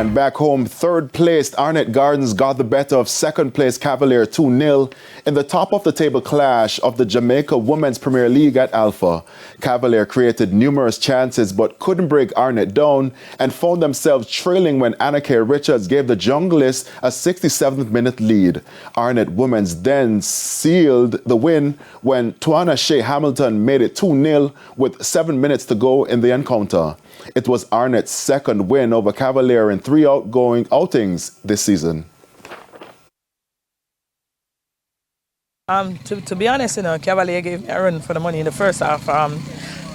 And back home, third-placed Arnett Gardens got the better of second-place Cavalier 2-0 in the top-of-the-table clash of the Jamaica Women's Premier League at Alpha. Cavalier created numerous chances but couldn't break Arnett down and found themselves trailing when Anna K. Richards gave the Junglists a 67th-minute lead. Arnett Women's then sealed the win when Tuana Shea Hamilton made it 2-0 with 7 minutes to go in the encounter. It was Arnett's second win over Cavalier in 3 outgoing outings this season. To be honest, Cavalier gave me a run for the money in the first half.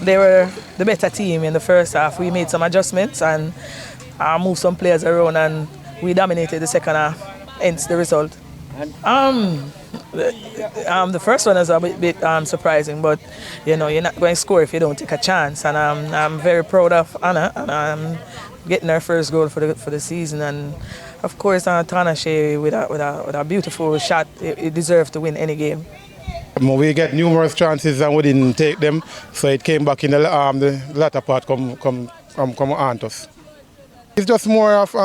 They were the better team in the first half. We made some adjustments and moved some players around, and we dominated the second half, hence the result. The first one is a bit surprising, but you're not going to score if you don't take a chance. And I'm very proud of Anna and getting her first goal for the season. And of course, Tuana Shea with a beautiful shot, it deserved to win any game. We get numerous chances and we didn't take them, so it came back in the latter part come on us. It's just more of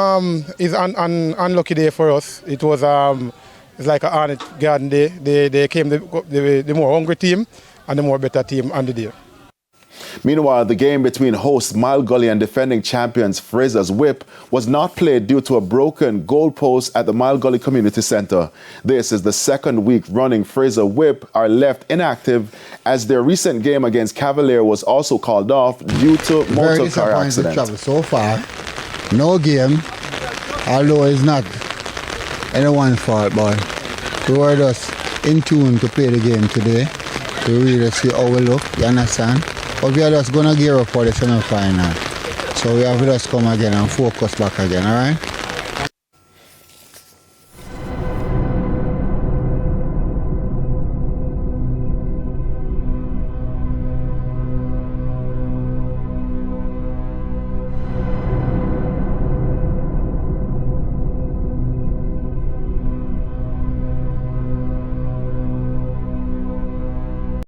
it's an unlucky day for us. It was it's like an Arnett Garden day. They came the more hungry team and the more better team on the day. Meanwhile, the game between host Mile Gully and defending champions Fraser's Whip was not played due to a broken goalpost at the Mile Gully Community Centre. This is the second week running Fraser Whip are left inactive as their recent game against Cavalier was also called off due to motor car accident. Travel so far, no game, although it's not anyone's fault, but we were just in tune to play the game today. To really see how we look, you understand? But we are just going to gear up for the semi-final. So we have to just come again and focus back again, all right?